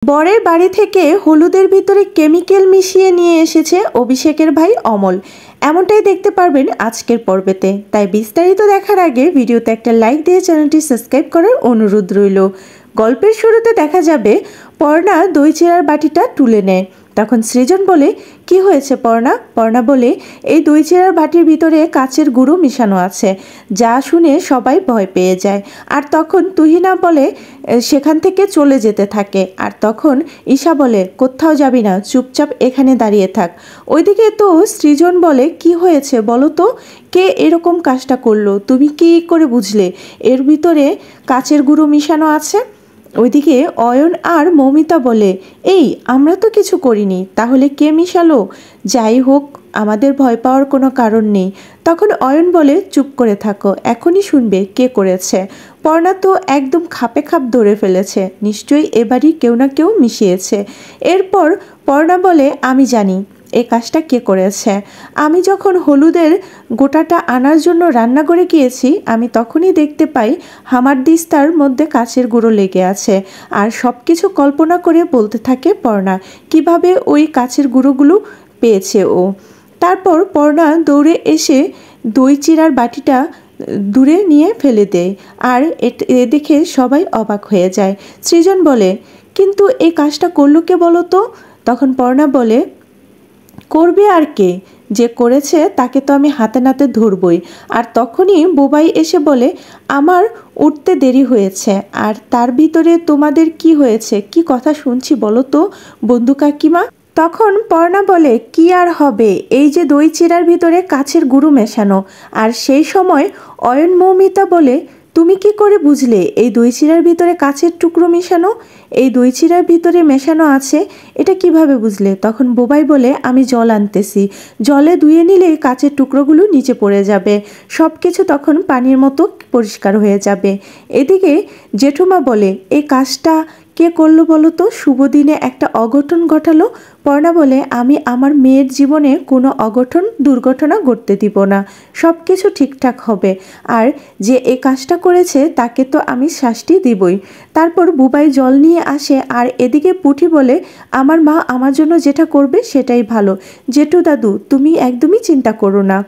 বরের বাড়ি থেকে হলুদের ভিতরে কেমিক্যাল মিশিয়ে নিয়ে এসেছে অভিষেকের ভাই অমল। এমনটাই দেখতে পারবেন আজকের পর্বেতে। তাই বিস্তারিত দেখার আগে ভিডিওতে একটা লাইক দিয়ে চ্যানেলটি সাবস্ক্রাইব করার অনুরোধ রইল। গল্পের শুরুতে দেখা যাবে পর্ণা দই চিড়ার বাটিটা তুলে নেয়। তখন সৃজন বলে, কি হয়েছে পর্ণা? পর্ণা বলে, এই দই চিড়ার বাটির ভিতরে কাচের গুঁড়ো মিশানো আছে। যা শুনে সবাই ভয় পেয়ে যায়। আর তখন তুহিনা বলে সেখান থেকে চলে যেতে থাকে। আর তখন ঈশা বলে, কোথাও যাবি না, চুপচাপ এখানে দাঁড়িয়ে থাক। ওইদিকে তো সৃজন বলে, কি হয়েছে বলো তো, কে এরকম কাজটা করলো? তুমি কি করে বুঝলে এর ভিতরে কাচের গুঁড়ো মিশানো আছে? ওইদিকে অয়ন আর মৌমিতা বলে, এই আমরা তো কিছু করিনি, তাহলে কে মিশালো? যাই হোক, আমাদের ভয় পাওয়ার কোনো কারণ নেই। তখন অয়ন বলে, চুপ করে থাকো, এখনই শুনবে কে করেছে। পর্ণা তো একদম খাপে খাপ ধরে ফেলেছে, নিশ্চয়ই এবারই কেউ না কেউ মিশিয়েছে। এরপর পর্ণা বলে, আমি জানি এই কাজটা কে করেছে। আমি যখন হলুদের গোটাটা আনার জন্য রান্নাঘরে গিয়েছি, আমি তখনই দেখতে পাই হামারদিস্তার মধ্যে কাচের গুঁড়ো লেগে আছে। আর সব কিছু কল্পনা করে বলতে থাকে পর্ণা কিভাবে ওই কাচের গুঁড়োগুলো পেয়েছে ও। তারপর পর্ণা দৌড়ে এসে দই চিড়ার বাটিটা দূরে নিয়ে ফেলে দেয়। আর এ দেখে সবাই অবাক হয়ে যায়। সৃজন বলে, কিন্তু এই কাজটা করলো কে বলো তো? তখন পর্ণা বলে, করবে আর কে? যে করেছে তাকে তো আমি হাতে নাতে ধরবই। আর তখনই বোবাই এসে বলে, আমার উঠতে দেরি হয়েছে। আর তার ভিতরে তোমাদের কি হয়েছে? কি কথা শুনছি বলো তো বন্ধু কাকিমা? তখন পর্ণা বলে, কি আর হবে, এই যে দই চিড়ার ভিতরে কাচের গুঁড়ো মেশানো। আর সেই সময় অয়ন মৌমিতা বলে, তুমি কি করে বুঝলে এই দই চিড়ার ভিতরে কাচের টুকরো মেশানো? এই দই চিড়ার ভিতরে মেশানো আছে, এটা কিভাবে বুঝলে? তখন বোবাই বলে, আমি জল আনতেছি, জলে ধুয়ে নিলে কাচের টুকরোগুলো নিচে পড়ে যাবে, সব কিছু তখন পানির মতো পরিষ্কার হয়ে যাবে। এদিকে জেঠুমা বলে, এই কাজটা কে করলো বলো তো? শুভ দিনে একটা অঘটন ঘটালো। পর্ণা বলে, আমি আমার মেয়ের জীবনে কোনো অঘটন দুর্ঘটনা ঘটতে দিব না, সব কিছু ঠিকঠাক হবে। আর যে এই কাজটা করেছে তাকে তো আমি শাস্তি দিবই। তারপর বুবাই জল নিয়ে আসে। আর এদিকে পুঁটি বলে, আমার মা আমার জন্য যেটা করবে সেটাই ভালো, জেঠু দাদু তুমি একদমই চিন্তা করো না।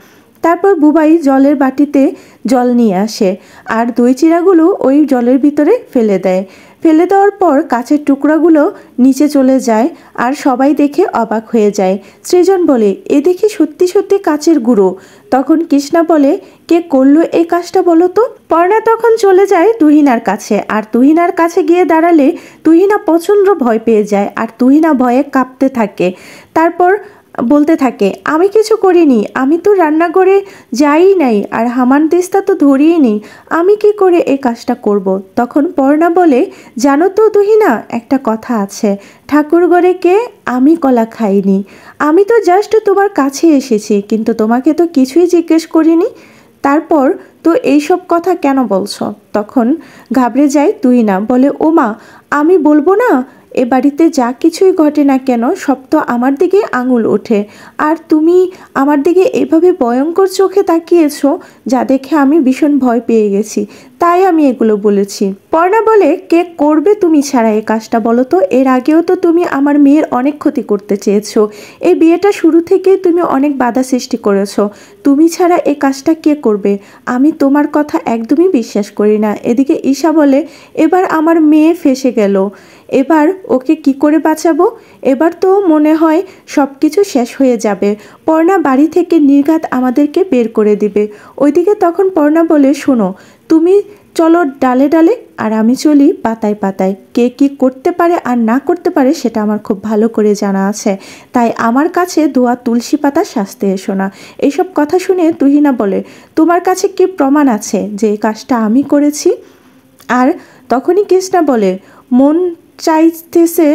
তারপর বুবাই জলের বাটিতে জল নিয়ে আসে আর দই চিড়াগুলো ওই জলের ভিতরে ফেলে দেয়। ফেলে দেওয়ার পর কাচের টুকরাগুলো নিচে চলে যায় আর সবাই দেখে অবাক হয়ে যায়। সৃজন বলে, এ দেখি সত্যি সত্যি কাচের গুঁড়ো। তখন কৃষ্ণা বলে, কে করলো এই কাজটা বলো তো? পর্ণা তখন চলে যায় তুহিনার কাছে। আর তুহিনার কাছে গিয়ে দাঁড়ালে তুহিনা প্রচণ্ড ভয় পেয়ে যায় আর তুহিনা ভয়ে কাঁপতে থাকে। তারপর বলতে থাকে, আমি কিছু করিনি, আমি তো রান্নাঘরে যাই নাই আর হামানদিস্তা তো ধরিয়ে নেই, আমি কি করে এই কাজটা করব। তখন পর্ণা বলে, জানো তো তুহিনা, একটা কথা আছে, ঠাকুর ঘরে কে? আমি কলা খাইনি, আমি তো জাস্ট তোমার কাছে এসেছি, কিন্তু তোমাকে তো কিছুই জিজ্ঞেস করিনি, তারপর তো এইসব কথা কেন বলছো? তখন ঘাবড়ে যায় তুহিনা, বলে, ও মা, আমি বলবো না? এ বাড়িতে যা কিছুই ঘটে না কেন সব তো আমার দিকে আঙুল ওঠে। আর তুমি আমার দিকে এভাবে ভয়ঙ্কর চোখে তাকিয়েছো, যা দেখে আমি ভীষণ ভয় পেয়ে গেছি, তাই আমি এগুলো বলেছি। পর্ণা বলে, কে করবে তুমি ছাড়া এই কাজটা বলো তো? এর আগেও তো তুমি আমার মেয়ের অনেক ক্ষতি করতে চেয়েছো, এই বিয়েটা শুরু থেকেই তুমি অনেক বাধা সৃষ্টি করেছো, তুমি ছাড়া এই কাজটা কে করবে? আমি তোমার কথা একদমই বিশ্বাস করি না। এদিকে ঈশা বলে, এবার আমার মেয়ে ফেঁসে গেল, এবার ওকে কি করে বাঁচাবো? এবার তো মনে হয় সব কিছু শেষ হয়ে যাবে, পর্ণা বাড়ি থেকে নির্ঘাত আমাদেরকে বের করে দিবে। ওইদিকে তখন পর্ণা বলে, শোনো, তুমি চলো ডালে ডালে আর আমি চলি পাতায় পাতায়, কে কি করতে পারে আর না করতে পারে সেটা আমার খুব ভালো করে জানা আছে, তাই আমার কাছে ধোয়া তুলসী পাতা সাজতে এসো না। এইসব কথা শুনে তুহিনা বলে, তোমার কাছে কি প্রমাণ আছে যে এই কাজটা আমি করেছি? আর তখনই কৃষ্ণা বলে, মন চাইতেছে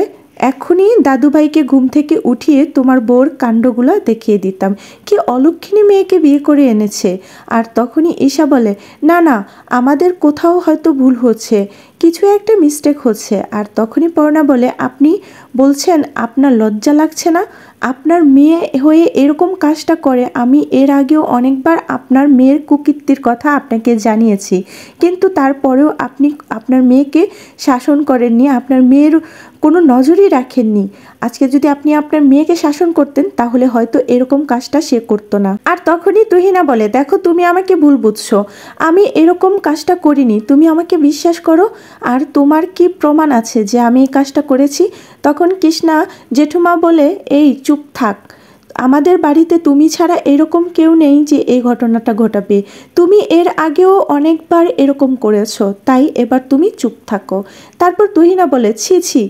এখনই দাদুভাইকে ঘুম থেকে উঠিয়ে তোমার বউর কাণ্ডগুলো দেখিয়ে দিতাম, কি অলক্ষিণী মেয়েকে বিয়ে করে এনেছে। আর তখনই ঈশা বলে, না না, আমাদের কোথাও হয়তো ভুল হচ্ছে, কিছু একটা মিস্টেক হচ্ছে। আর তখনই পর্ণা বলে, আপনি বলছেন আপনার লজ্জা লাগছে না? আপনার মেয়ে হয়ে এরকম কাজটা করে। আমি এর আগেও অনেকবার আপনার মেয়ের কুকীর্তির কথা আপনাকে জানিয়েছি, কিন্তু তারপরেও আপনি আপনার মেয়েকে শাসন করেননি, আপনার মেয়ের কোনো নজরই রাখেননি। আজকে যদি আপনি আপনার মেয়েকে শাসন করতেন তাহলে হয়তো এরকম কাজটা সে করতো না। আর তখনই তুহিনা বলে, দেখো তুমি আমাকে ভুল বুঝছো, আমি এরকম কাজটা করিনি, তুমি আমাকে বিশ্বাস করো। আর তোমার কি প্রমাণ আছে যে আমি এই কাজটা করেছি? তখন কৃষ্ণা জেঠুমা বলে, এই চুপ থাক, আমাদের বাড়িতে তুমি ছাড়া এরকম কেউ নেই যে এই ঘটনাটা ঘটাবে। তুমি এর আগেও অনেকবার এরকম করেছো, তাই এবার তুমি চুপ থাকো। তারপর তুহিনা বলে, ছি ছি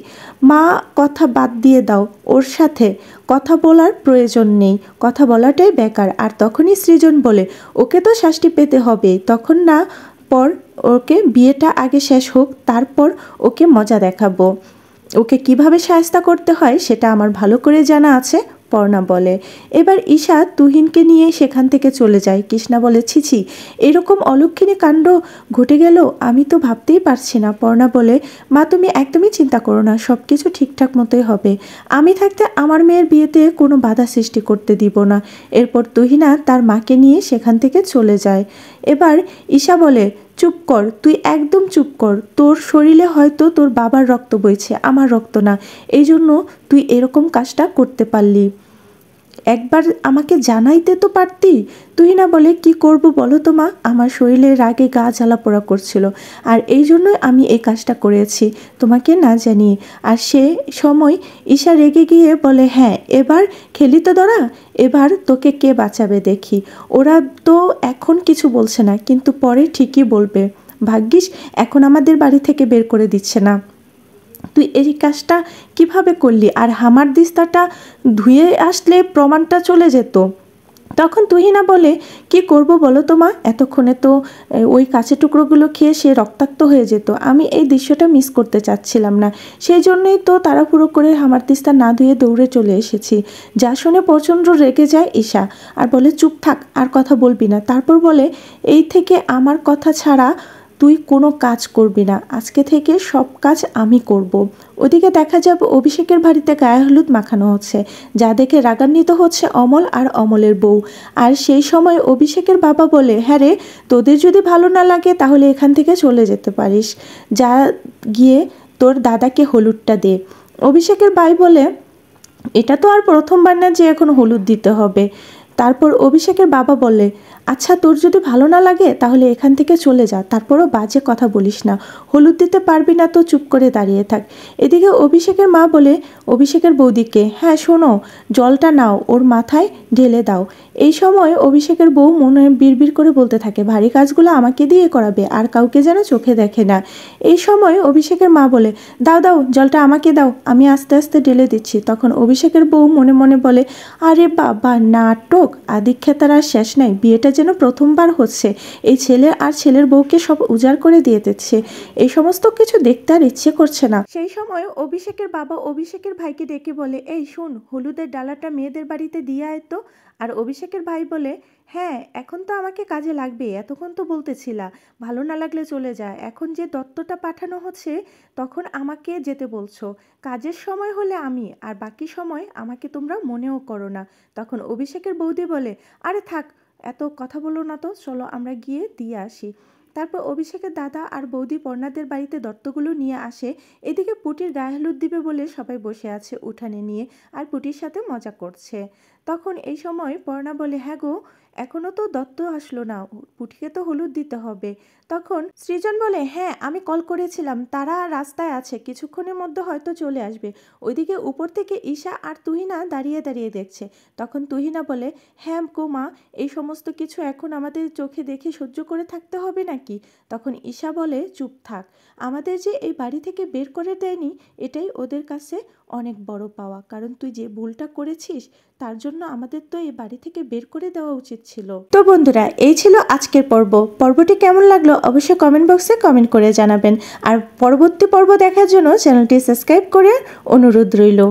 মা, কথা বাদ দিয়ে দাও, ওর সাথে কথা বলার প্রয়োজন নেই, কথা বলাটাই বেকার। আর তখনই সৃজন বলে, ওকে তো শাস্তি পেতে হবে, তখন না পর ওকে বিয়েটা আগে শেষ হোক, তারপর ওকে মজা দেখাবো। ওকে কিভাবে শায়েস্তা করতে হয় সেটা আমার ভালো করে জানা আছে, পর্ণা বলে। এবার ঈশা তুহিনকে নিয়ে সেখান থেকে চলে যায়। কৃষ্ণা বলে, ছিছি এরকম অলক্ষণী কাণ্ড ঘটে গেল, আমি তো ভাবতেই পারছি না। পর্ণা বলে, মা তুমি একদমই চিন্তা করো না, সব কিছু ঠিকঠাক মতোই হবে। আমি থাকতে আমার মেয়ের বিয়েতে কোনো বাধা সৃষ্টি করতে দিব না। এরপর তুহিনা তার মাকে নিয়ে সেখান থেকে চলে যায়। এবার ঈশা বলে, চুপ কর, তুই একদম চুপ কর, তোর শরীরে হয়তো তোর বাবার রক্ত বইছে, আমার রক্ত না, এই জন্য তুই এরকম কাজটা করতে পারলি। একবার আমাকে জানাইতে তো পারতি। তুহিনা বলে, কি করব বলো তো মা, আমার শরীরে রাগে গা জ্বালা পোড়া করছিল, আর এই জন্যই আমি এই কাজটা করেছি তোমাকে না জানিয়ে। আর সে সময় ঈশা রেগে গিয়ে বলে, হ্যাঁ এবার খেলি তো দরা, এবার তোকে কে বাঁচাবে দেখি। ওরা তো এখন কিছু বলছে না, কিন্তু পরে ঠিকই বলবে। ভাগ্যিস এখন আমাদের বাড়ি থেকে বের করে দিচ্ছে না। তুই এই কাজটা কিভাবে করলি? আর হামার দিস্তাটা ধুয়ে আসলে প্রমাণটা চলে যেত। তখন তুহিনা বলে, কি করব বলো তো মা, এতক্ষণে তো ওই কাঁচের টুকরোগুলো খেয়ে সে রক্তাক্ত হয়ে যেত, আমি এই দৃশ্যটা মিস করতে চাচ্ছিলাম না, সেই জন্যই তো তাড়াহুড়ো করে হামার দিস্তা না ধুয়ে দৌড়ে চলে এসেছি। যা শুনে প্রচণ্ড রেগে যায় ঈশা, আর বলে, চুপ থাক, আর কথা বলবি না। তারপর বলে, এই থেকে আমার কথা ছাড়া তুই কোনো কাজ করবি না, আজকে থেকে সব কাজ আমি করব। ওদিকে দেখা যাবে অভিষেকের বাড়িতে গায়ে হলুদ মাখানো হচ্ছে, যা দেখে রাগান্বিত হচ্ছে অমল আর অমলের বউ। আর সেই সময় অভিষেকের বাবা বলে, হ্যাঁ রে, তোদের যদি ভালো না লাগে তাহলে এখান থেকে চলে যেতে পারিস, যা গিয়ে তোর দাদাকে হলুদটা দে। অভিষেকের ভাই বলে, এটা তো আর প্রথমবার না যে এখন হলুদ দিতে হবে। তারপর অভিষেকের বাবা বলে, আচ্ছা তোর যদি ভালো না লাগে তাহলে এখান থেকে চলে যা, তারপরও বাজে কথা বলিস না, হলুদ দিতে পারবি না তো চুপ করে দাঁড়িয়ে থাক। এদিকে অভিষেকের মা বলে অভিষেকের বৌদিকে, হ্যাঁ শোনো, জলটা নাও, ওর মাথায় ঢেলে দাও। এই সময় অভিষেকের বউ মনে বিড়বিড় করে বলতে থাকে, ভারী কাজগুলো আমাকে দিয়ে করাবে, আর কাউকে যেন চোখে দেখে না। এই সময় অভিষেকের মা বলে, দাও দাও, জলটা আমাকে দাও, আমি আস্তে আস্তে ঢেলে দিচ্ছি। তখন অভিষেকের বউ মনে মনে বলে, আরে বাবা, নাটক, আদিক্ষেতার আর শেষ নাই, বিয়েটা যেন প্রথমবার হচ্ছে, এই ছেলে আর ছেলের বউকে সব উজাড় করে দিয়ে দিচ্ছে, এই সমস্ত কিছু দেখতে আর ইচ্ছে করছে না। সেই সময় অভিষেকের বাবা অভিষেকের ভাইকে ডেকে বলে, এই শোন, হলুদের ডালাটা মেয়েদের বাড়িতে দিয়ে আয় তো। আর অভিষেকের ভাই বলে, হ্যাঁ এখন তো আমাকে কাজে লাগবে, এতক্ষণ তো বলতেছিলা ভালো না লাগলে চলে যায়, এখন যে দত্তটা পাঠানো হচ্ছে তখন আমাকে যেতে বলছো, কাজের সময় হলে আমি, আর বাকি সময় আমাকে তোমরা মনেও করো না। তখন অভিষেকের বৌদি বলে, আরে থাক, এত কথা বলো না তো, চলো আমরা গিয়ে দিয়ে আসি। তারপর অভিষেকের দাদা আর বৌদি পর্ণাদের বাড়িতে দত্তগুলো নিয়ে আসে। এদিকে পুটির গায়ে হলুদ দিবে বলে সবাই বসে আছে উঠানে নিয়ে, আর পুটির সাথে মজা করছে। তখন এই সময় পর্ণা বলে, হ্যাঁ গো, এখনও তো দত্ত আসলো না, পুটিকে তো হলুদ দিতে হবে। তখন সৃজন বলে, হ্যাঁ আমি কল করেছিলাম, তারা রাস্তায় আছে, কিছুক্ষণের মধ্যে হয়তো চলে আসবে। ওইদিকে উপর থেকে ঈশা আর তুহিনা দাঁড়িয়ে দাঁড়িয়ে দেখছে। তখন তুহিনা বলে, হ্যাঁ গো মা, এই সমস্ত কিছু এখন আমাদের চোখে দেখে সহ্য করে থাকতে হবে নাকি? তখন ঈশা বলে, চুপ থাক, আমাদের যে এই বাড়ি থেকে বের করে দেয়নি এটাই ওদের কাছে অনেক বড় পাওয়া, কারণ তুই যে ভুলটা করেছিস তার জন্য আমাদের তো এই বাড়ি থেকে বের করে দেওয়া উচিত ছিল। তো বন্ধুরা, এই ছিল আজকের পর্বটি কেমন লাগলো অবশ্যই কমেন্ট বক্সে কমেন্ট করে জানাবেন, আর পরবর্তী পর্ব দেখার জন্য চ্যানেলটি সাবস্ক্রাইব করে অনুরোধ রইল।